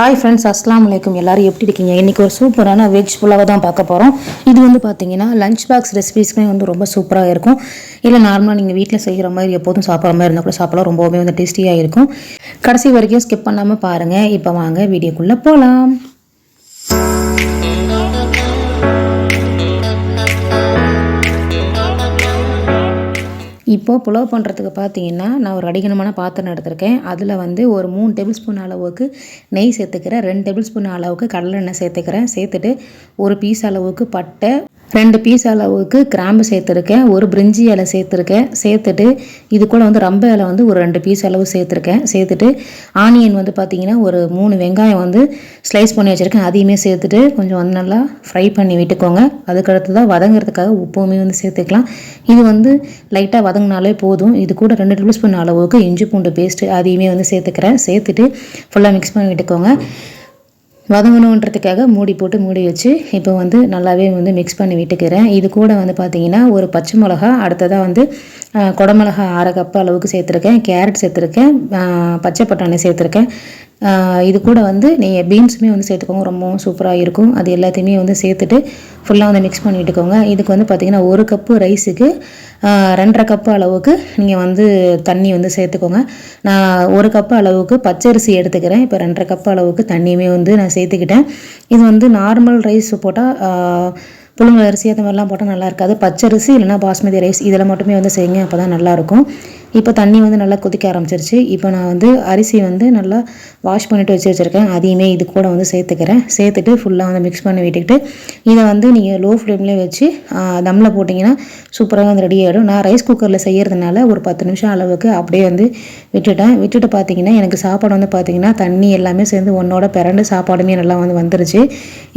Hi friends, அஸ்ஸலாமு அலைக்கும். எல்லாரும் எப்படி இருக்கீங்க? இன்றைக்கி ஒரு சூப்பரான வெஜ் புலாவை தான் பார்க்க போகிறோம். இது வந்து பார்த்தீங்கன்னா லஞ்ச் பாக்ஸ் ரெசிபீஸ்க்குமே வந்து ரொம்ப சூப்பராக இருக்கும். இல்லை நார்மலாக நீங்கள் வீட்டில் செய்கிற மாதிரி எப்போதும் சாப்பிட்ற மாதிரி இருந்தால் கூட சாப்பிடலாம். ரொம்பவே வந்து டேஸ்டியாக இருக்கும். கடைசி வரைக்கும் ஸ்கிப் பண்ணாமல் பாருங்கள். இப்போ வாங்க வீடியோக்குள்ளே போகலாம். இப்போது புலாவ் பண்ணுறதுக்கு பார்த்தீங்கன்னா நான் ஒரு அடிகனமான பாத்திரம் எடுத்திருக்கேன். அதில் வந்து ஒரு 3 டேபிள் ஸ்பூன் அளவுக்கு நெய் சேர்த்துக்கிறேன். 2 டேபிள் ஸ்பூன் அளவுக்கு கடலெண்ணெய் சேர்த்துக்கிறேன். சேர்த்துட்டு ஒரு பீஸ் அளவுக்கு பட்டை, 2 பீஸ் அளவுக்கு கிராம்பு சேர்த்துருக்கேன். ஒரு பிரிஞ்சி இலை சேர்த்துருக்கேன். சேர்த்துட்டு இது கூட வந்து ரம்ப இலை வந்து ஒரு 2 பீஸ் அளவு சேர்த்துருக்கேன். சேர்த்துட்டு ஆனியன் வந்து பார்த்திங்கன்னா ஒரு 3 வெங்காயம் வந்து ஸ்லைஸ் பண்ணி வச்சுருக்கேன். அதையுமே சேர்த்துட்டு கொஞ்சம் வந்து நல்லா ஃப்ரை பண்ணி விட்டுக்கோங்க. அதுக்கடுத்து தான் வதங்கிறதுக்காக உப்புமே வந்து சேர்த்துக்கலாம். இது வந்து லைட்டாக வதங்கினாலே போதும். இது கூட 2 டேபிள் ஸ்பூன் அளவுக்கு இஞ்சி பூண்டு பேஸ்ட்டு அதையுமே வந்து சேர்த்துக்கிறேன். சேர்த்துட்டு ஃபுல்லாக மிக்ஸ் பண்ணி விட்டுக்கோங்க. வதங்கணுன்றதுக்காக மூடி வச்சு இப்போ வந்து நல்லாவே வந்து மிக்ஸ் பண்ணி விட்டுக்கிறேன். இது கூட வந்து பார்த்திங்கன்னா ஒரு பச்சை மிளகா, அடுத்ததாக வந்து குடமிளகா 1/2 கப்பு அளவுக்கு சேர்த்துருக்கேன். கேரட் சேர்த்துருக்கேன். பச்சை பட்டாணி சேர்த்துருக்கேன். இது கூட வந்து நீங்கள் பீன்ஸுமே வந்து சேர்த்துக்கோங்க. ரொம்பவும் சூப்பராக இருக்கும். அது எல்லாத்தையுமே வந்து சேர்த்துட்டு ஃபுல்லாக வந்து மிக்ஸ் பண்ணி விட்டுக்கோங்க. இதுக்கு வந்து பார்த்திங்கன்னா 1 கப்பு ரைஸுக்கு 2.5 கப்பு அளவுக்கு நீங்கள் வந்து தண்ணி வந்து சேர்த்துக்கோங்க. நான் 1 கப்பு அளவுக்கு பச்சரிசி எடுத்துக்கிறேன். இப்போ 2.5 கப்பு அளவுக்கு தண்ணியுமே வந்து நான் சேர்த்துக்கிட்டேன். இது வந்து நார்மல் ரைஸ் போட்டால் புழுங்கல் அரிசி அந்த மாதிரிலாம் போட்டால் நல்லா இருக்காது. பச்சரிசி இல்லைனா பாஸ்மதி ரைஸ் இதில் மட்டுமே வந்து செய்யுங்க, அப்போ தான் நல்லாயிருக்கும். இப்போ தண்ணி வந்து நல்லா கொதிக்க ஆரம்பிச்சிருச்சு. இப்போ நான் வந்து அரிசி வந்து நல்லா வாஷ் பண்ணிவிட்டு வச்சுருக்கேன். அதையுமே இது கூட வந்து சேர்த்துக்கிறேன். சேர்த்துட்டு ஃபுல்லாக வந்து மிக்ஸ் பண்ணி விட்டுக்கிட்டு இதை வந்து நீங்கள் லோ ஃப்ளேம்லேயே வச்சு தம்மில் போட்டிங்கன்னா சூப்பராக வந்து ரெடி ஆகிடும். நான் ரைஸ் குக்கரில் செய்கிறதுனால ஒரு 10 நிமிஷம் அளவுக்கு அப்படியே வந்து விட்டுட்டு பார்த்தீங்கன்னா எனக்கு சாப்பாடு வந்து பார்த்திங்கன்னா தண்ணி எல்லாமே சேர்ந்து ஒன்றோட பிறண்டு சாப்பாடுமே நல்லா வந்து வந்துருச்சு.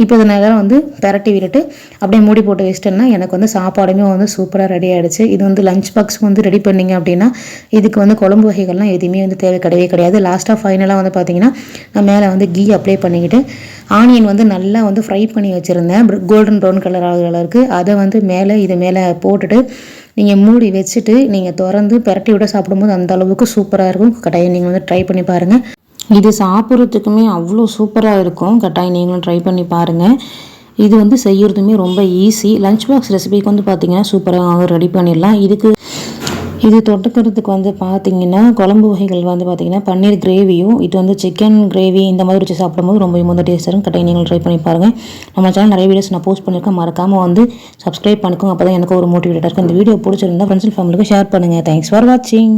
இப்போ இதனால வந்து பிரட்டி விட்டுட்டு அப்படியே மூடி போட்டு வச்சிட்டேன்னா எனக்கு வந்து சாப்பாடுமே வந்து சூப்பராக ரெடி ஆகிடுச்சு. இது வந்து லஞ்ச் பாக்ஸ் வந்து ரெடி பண்ணிங்க அப்படின்னா இதுக்கு வந்து குழம்பு வகைகள்லாம் எதுவுமே வந்து தேவை கிடையாது. லாஸ்ட்டாக ஃபைனலாக வந்து பார்த்திங்கன்னா நான் மேலே வந்து கீ அப்ளை பண்ணிக்கிட்டு ஆனியன் வந்து நல்லா வந்து ஃப்ரை பண்ணி வச்சுருந்தேன். கோல்டன் ப்ரௌன் கலர் ஆகிற அளவுக்கு அதை வந்து இது மேலே போட்டுட்டு நீங்கள் மூடி வச்சுட்டு நீங்கள் திறந்து பிரட்டி விட சாப்பிடும்போது அந்த அளவுக்கு சூப்பராக இருக்கும். கட்டாயம் நீங்கள் வந்து ட்ரை பண்ணி பாருங்கள். இது சாப்பிட்றதுக்குமே அவ்வளோ சூப்பராக இருக்கும். கட்டாயம் நீங்களும் ட்ரை பண்ணி பாருங்கள். இது வந்து செய்கிறதுமே ரொம்ப ஈஸி. லஞ்ச் பாக்ஸ் ரெசிபிக்கு வந்து பார்த்திங்கன்னா சூப்பராக ரெடி பண்ணிடலாம். இது தொட்டுக்கிறதுக்கு வந்து பார்த்திங்கன்னா குழம்பு வகைகள் வந்து பார்த்திங்கன்னா பன்னீர் கிரேவியும், இது வந்து சிக்கன் கிரேவி இந்த மாதிரி வச்சு சாப்பிடும்போது ரொம்ப வந்து டேஸ்ட்டாக இருக்கும். கட்டாயம் நீங்கள் ட்ரை பண்ணி பாருங்கள். நம்ம சேனல் நிறைய வீடியோஸ் நான் போஸ்ட் பண்ணியிருக்கேன். மறக்காமல் வந்து சப்ஸ்கிரைப் பண்ணிக்கோங்க. அப்போ தான் எனக்கு ஒரு மோட்டிவேட்டாக இருக்கும். இந்த வீடியோ பிடிச்சிருந்தா ஃப்ரெண்ட்ஸ் அண்ட் ஃபேமிலிக்கு ஷேர் பண்ணுங்கள். தேங்க்ஸ் ஃபார் வாட்சிங்.